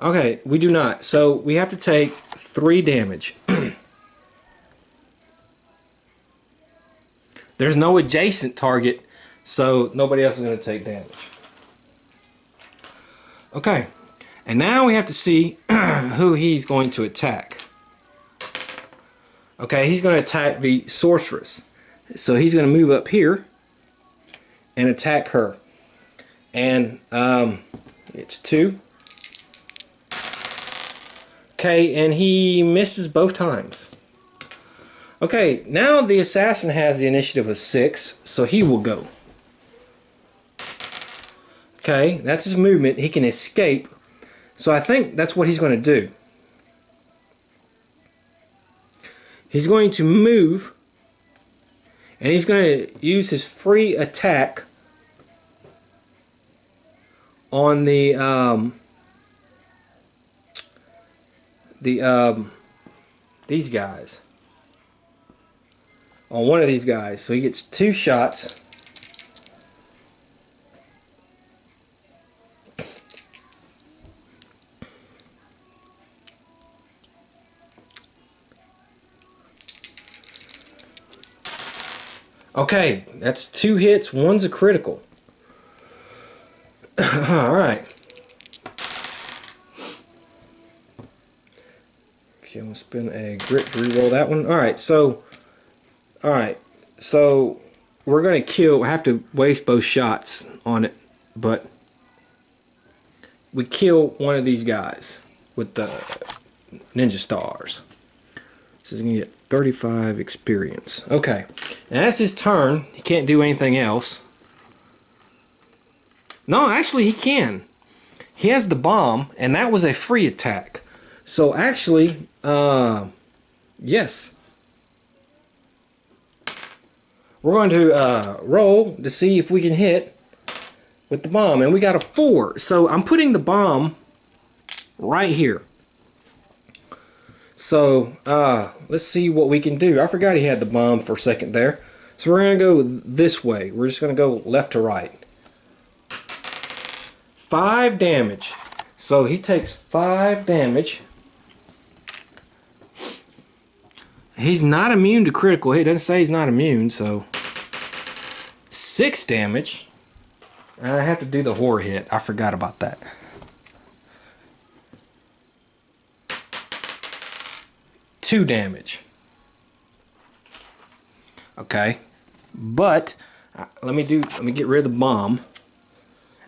Okay, we do not. So we have to take 3 damage. There's no adjacent target, so nobody else is going to take damage. Okay, and now we have to see who he's going to attack. Okay, he's going to attack the sorceress. So he's going to move up here and attack her. And it's 2. Okay, and he misses both times. Okay, now the assassin has the initiative of 6, so he will go. Okay, that's his movement. He can escape. So I think that's what he's going to do. He's going to move, and he's going to use his free attack on these guys. On one of these guys. So he gets 2 shots. Okay, that's 2 hits, 1's a critical. Alright. Okay, I'm gonna spin a grit to reroll that one. Alright, so we're gonna kill. I have to waste both shots on it, but we kill one of these guys with the ninja stars. So he's gonna get 35 experience. Okay, and that's his turn. He can't do anything else. No, actually he can. He has the bomb, and that was a free attack. So actually, yes. We're going to roll to see if we can hit with the bomb, and we got a 4. So I'm putting the bomb right here. So let's see what we can do. I forgot he had the bomb for a second there. So we're going to go this way. We're just going to go left to right. 5 damage. So he takes 5 damage. He's not immune to critical hit. It doesn't say he's not immune, so 6 damage. And I have to do the horror hit. I forgot about that. Two damage. Okay, but let me get rid of the bomb,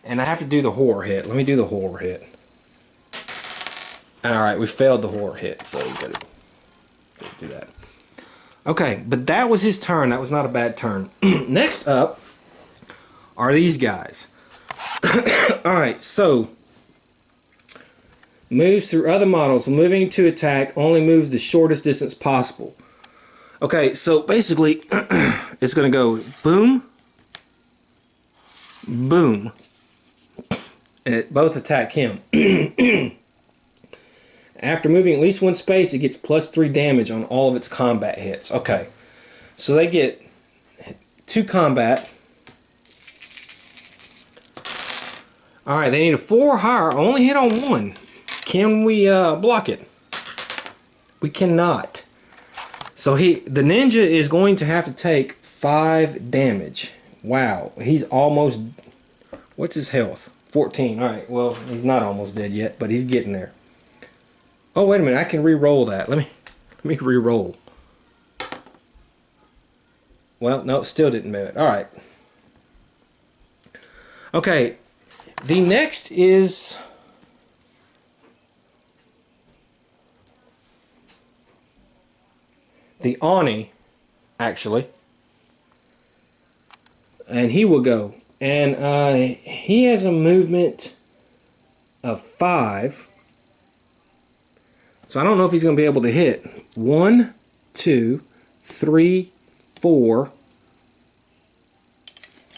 and I have to do the horror hit. Let me do the horror hit. All right, we failed the horror hit, so we gotta do that. Okay, but that was his turn. That was not a bad turn. Next up are these guys. All right, so moves through other models. Moving to attack only moves the shortest distance possible. Okay, so basically it's going to go boom, boom. And it both attack him. After moving at least 1 space, it gets +3 damage on all of its combat hits. Okay, so they get 2 combat. Alright, they need a 4 or higher. Only hit on 1. Can we block it? We cannot. So the ninja is going to have to take 5 damage. Wow, he's almost... What's his health? 14. Alright, well, he's not almost dead yet, but he's getting there. Oh, wait a minute, I can re-roll that. Let me re-roll. Well, no, still didn't move it. Alright. Okay, the next is... the Oni, actually. And he will go. And he has a movement of 5. So I don't know if he's going to be able to hit. 1, 2, 3, 4,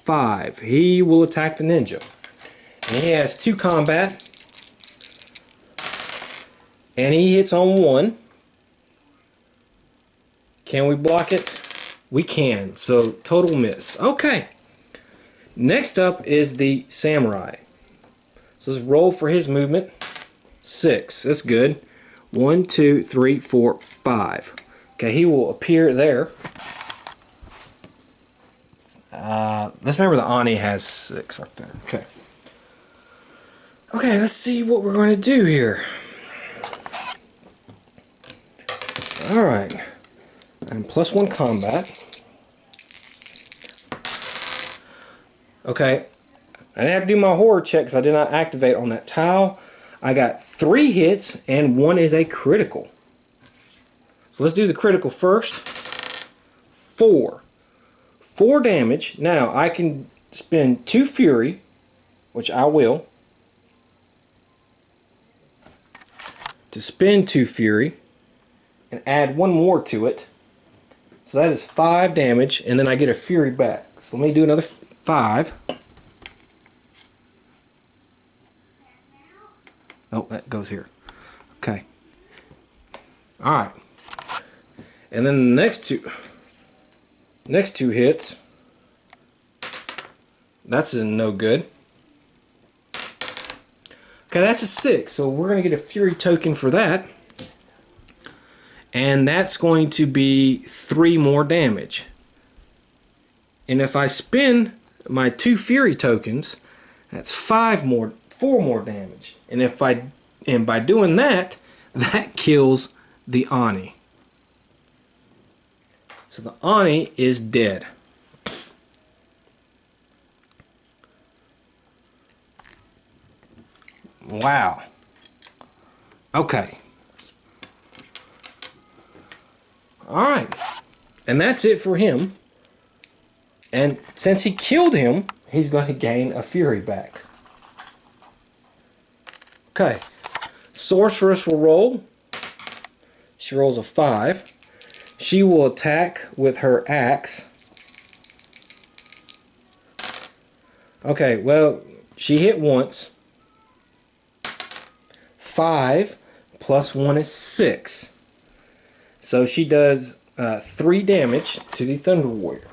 5. He will attack the ninja. And he has 2 combat. And he hits on 1. Can we block it? We can. So total miss. Okay. Next up is the samurai. So let's roll for his movement. 6. That's good. 1, 2, 3, 4, 5. Okay, he will appear there. Let's remember the Ani has 6 right there. Okay. Okay, let's see what we're going to do here. Alright. And +1 combat. Okay. I didn't have to do my horror checks. I did not activate on that tile. I got 3 hits and 1 is a critical. So let's do the critical first. 4. 4 damage. Now I can spend 2 fury, which I will, to spend 2 fury and add 1 more to it. So that is 5 damage, and then I get a fury back. So let me do another 5. Oh, that goes here. Okay. Alright. And then the next two hits, that's a no good. Okay, that's a 6. So we're going to get a fury token for that. And that's going to be 3 more damage. And if I spend my 2 fury tokens, that's 4 more damage. And by doing that, that kills the Ani. So the Ani is dead. Wow. Okay. Alright. And that's it for him. And since he killed him, he's going to gain a fury back. Okay. Sorceress will roll. She rolls a 5. She will attack with her axe. Okay, well, she hit once. 5 plus 1 is 6. So she does 3 damage to the Thunder Warrior.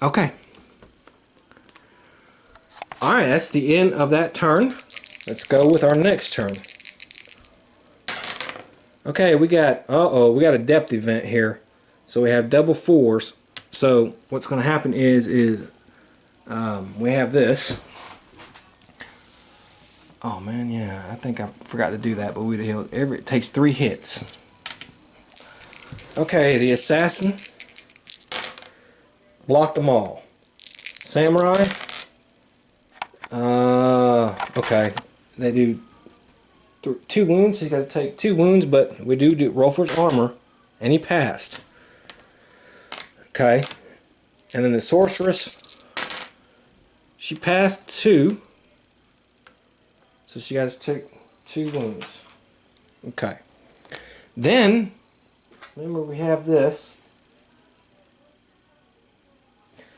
Okay. Alright, that's the end of that turn. Let's go with our next turn. Okay, we got a depth event here. So we have double 4s. So what's going to happen is we have this. Oh man, yeah, I think I forgot to do that, but we'd healed it takes 3 hits. Okay, the assassin blocked them all. Samurai, okay, they do 2 wounds. He's got to take 2 wounds, but we do roll for his armor, and he passed. Okay, and then the sorceress, she passed 2. So she got to take 2 wounds. Okay. Then, remember we have this.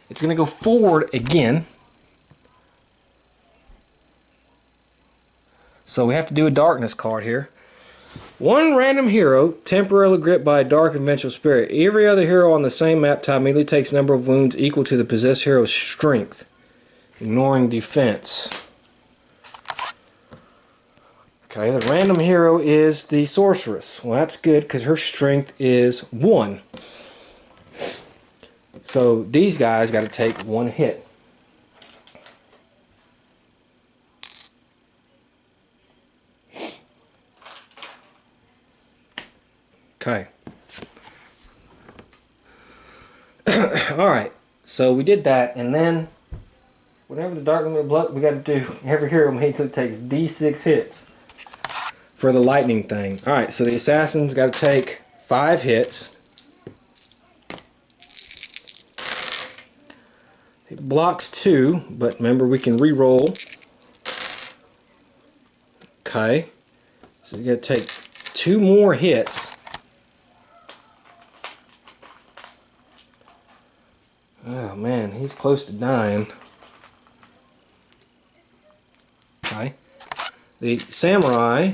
It's going to go forward again. So we have to do a darkness card here. One random hero temporarily gripped by a dark and vengeful spirit. Every other hero on the same map tile immediately takes a number of wounds equal to the possessed hero's strength, ignoring defense. Okay, the random hero is the sorceress. Well, that's good because her strength is 1. So these guys got to take 1 hit. Okay. Alright, so we did that, and then whenever the dark limit blood, we got to do every hero immediately takes D6 hits for the lightning thing. Alright, so the assassin's got to take 5 hits. It blocks 2, but remember we can re-roll. Okay, so you got to take 2 more hits. Oh man, he's close to dying. Okay. The samurai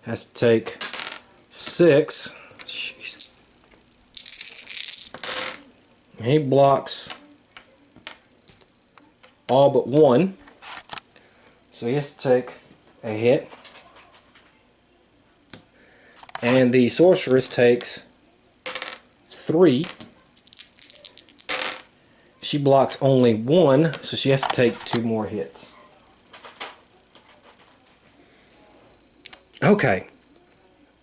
has to take 6. Jeez. He blocks all but 1. So he has to take a hit. And the sorceress takes 3. She blocks only 1, so she has to take 2 more hits. Okay.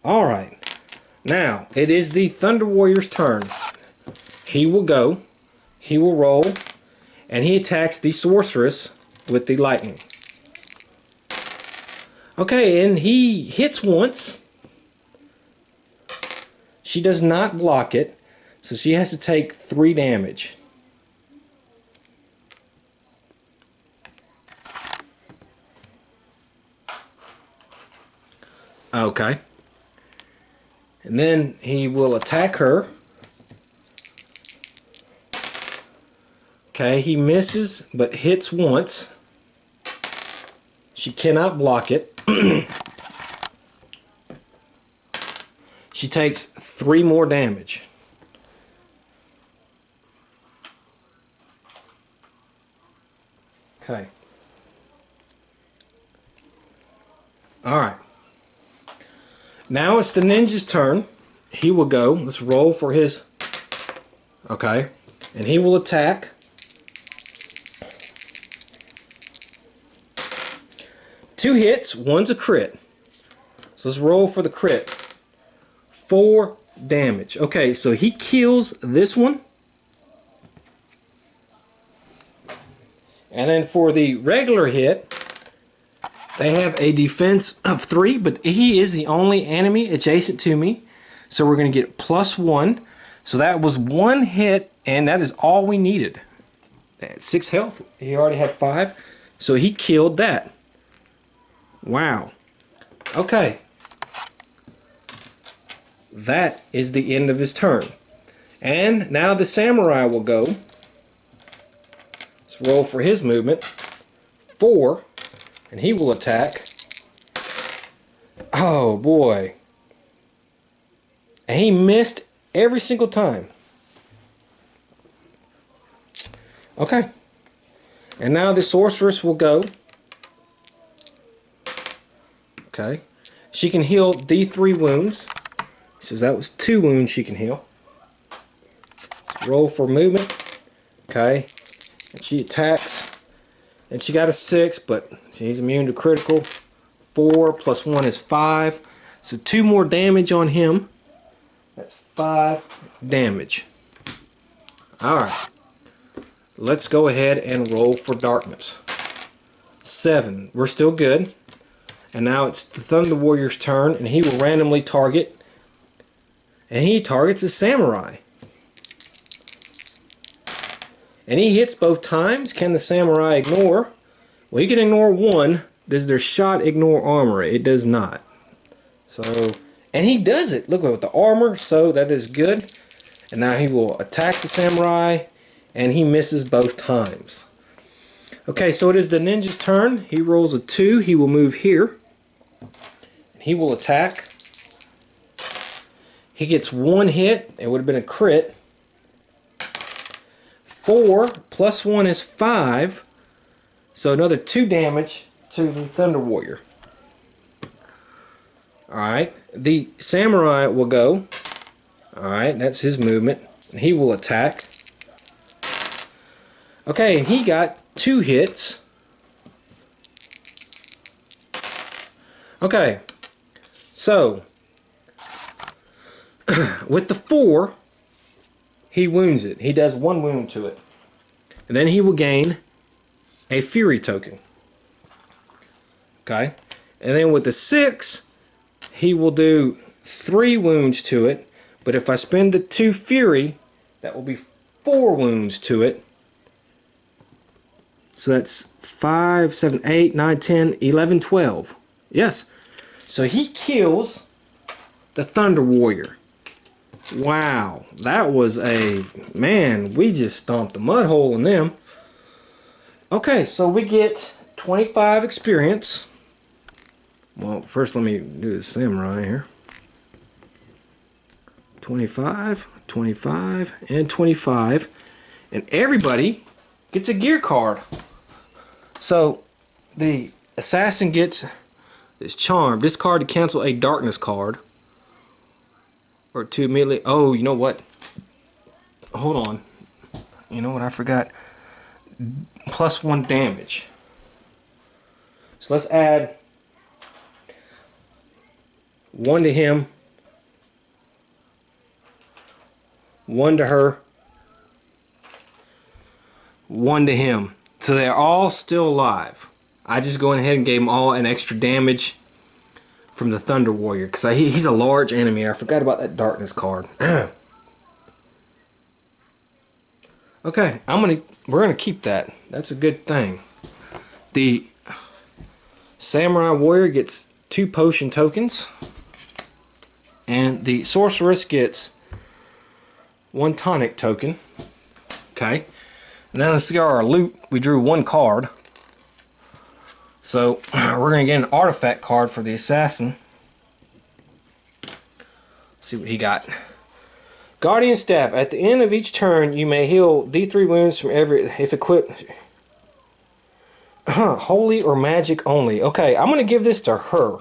Alright. Now, it is the Thunder Warrior's turn. He will go, he will roll, and he attacks the sorceress with the lightning. Okay, and he hits once. She does not block it, so she has to take 3 damage. Okay. And then he will attack her. Okay, he misses but hits once. She cannot block it. She takes 3 more damage. Okay. Alright. Now it's the ninja's turn. He will go. Let's roll for his... Okay. And he will attack. Two hits. One's a crit. So let's roll for the crit. 4 damage. Okay, so he kills this one. And then for the regular hit, they have a defense of 3, but he is the only enemy adjacent to me. So we're going to get +1. So that was 1 hit, and that is all we needed. At 6 health, he already had 5. So he killed that. Wow. Okay. That is the end of his turn. And now the samurai will go. Let's roll for his movement. 4. And he will attack. Oh boy. And he missed every single time. Okay. And now the sorceress will go. Okay. She can heal D3 wounds. So that was 2 wounds she can heal. Roll for movement. Okay. And she attacks. And she got a 6, but she's immune to critical. 4 + 1 is 5. So 2 more damage on him. That's 5 damage. Alright. Let's go ahead and roll for darkness. 7. We're still good. And now it's the Thunder Warrior's turn, and he will randomly target. And he targets a samurai. And he hits both times. Can the samurai ignore? Well, he can ignore 1. Does their shot ignore armor? It does not. So, and he does it. Look at the armor. So that is good. And now he will attack the samurai. And he misses both times. Okay, so it is the ninja's turn. He rolls a 2. He will move here. He will attack. He gets 1 hit. It would have been a crit. 4 + 1 is 5. So another 2 damage to the Thunder Warrior. Alright, the samurai will go. Alright, that's his movement. He will attack. Okay, and he got 2 hits. Okay, so with the 4, he wounds it. He does 1 wound to it. And then he will gain a Fury token. Okay, and then with the 6, he will do 3 wounds to it. But if I spend the 2 Fury, that will be 4 wounds to it. So that's 5, 7, 8, 9, 10, 11, 12. Yes. So he kills the Thunder Warrior. Wow. That was a... Man, we just stomped a mud hole in them. Okay, so we get 25 experience. Well, first let me do the samurai here. 25, 25, and 25. And everybody gets a gear card. So the assassin gets this charm. Discard to cancel a darkness card. Or to immediately... Oh, you know what? Hold on. You know what I forgot? +1 damage. So let's add 1 to him, 1 to her, 1 to him. So they're all still alive. I just go ahead and gave them all an extra damage from the Thunder Warrior because he's a large enemy. I forgot about that darkness card. Okay, we're gonna keep that. That's a good thing. The Samurai Warrior gets 2 potion tokens, and the Sorceress gets 1 tonic token. Okay. Now let's see our loot. We drew 1 card. So we're going to get an artifact card for the assassin. See what he got. Guardian Staff. At the end of each turn, you may heal D3 wounds from every... If equipped... Holy or magic only. Okay, I'm going to give this to her.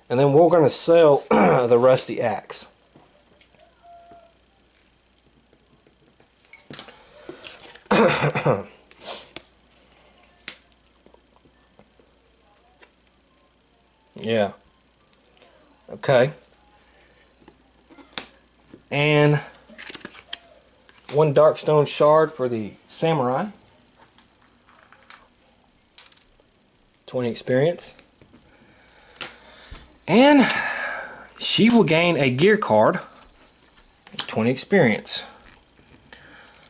And then we're going to sell the Rusty Axe. Yeah. Okay. And 1 Darkstone Shard for the Samurai. 20 experience. And she will gain a gear card. 20 experience.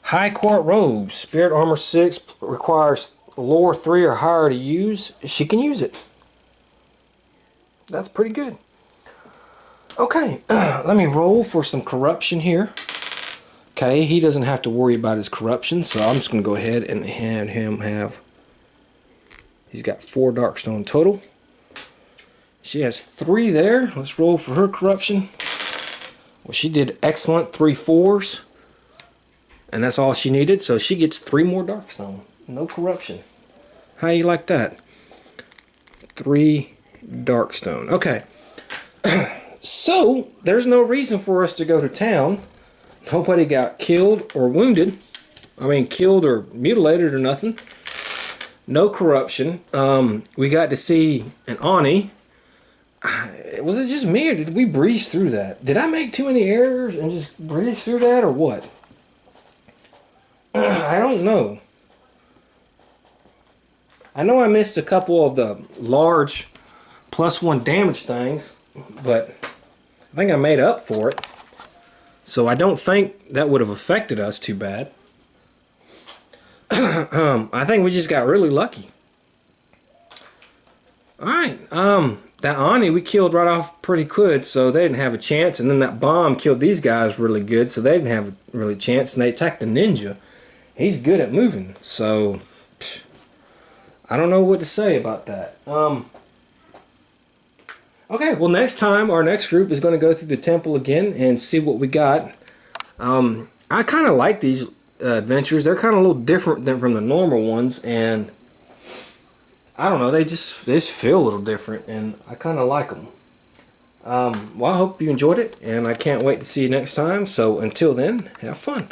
High Court Robes. Spirit Armor 6 requires lore 3 or higher to use. She can use it. That's pretty good. Okay, let me roll for some corruption here. Okay, he doesn't have to worry about his corruption, so I'm just going to go ahead and have him have... He's got 4 Darkstone total. She has 3 there. Let's roll for her corruption. Well, she did excellent, 3 4s. And that's all she needed, so she gets 3 more Darkstone. No corruption. How you like that? 3 Darkstone. Okay. So, there's no reason for us to go to town. Nobody got killed or wounded. I mean, killed or mutilated or nothing. No corruption. We got to see an Ani. Was it just me or did we breeze through that? Did I make too many errors and just breeze through that or what? I don't know. I know I missed a couple of the large +1 damage things, but I think I made up for it. So I don't think that would have affected us too bad. I think we just got really lucky. Alright, that Ani we killed right off pretty good, so they didn't have a chance. And then that bomb killed these guys really good, so they didn't have a really chance. And they attacked the ninja. He's good at moving, so I don't know what to say about that. Okay, well next time our next group is going to go through the temple again and see what we got. I kind of like these adventures. They're kind of a little different than from the normal ones, and I don't know, they just feel a little different, and I kind of like them. Well, I hope you enjoyed it, and I can't wait to see you next time. So until then, have fun.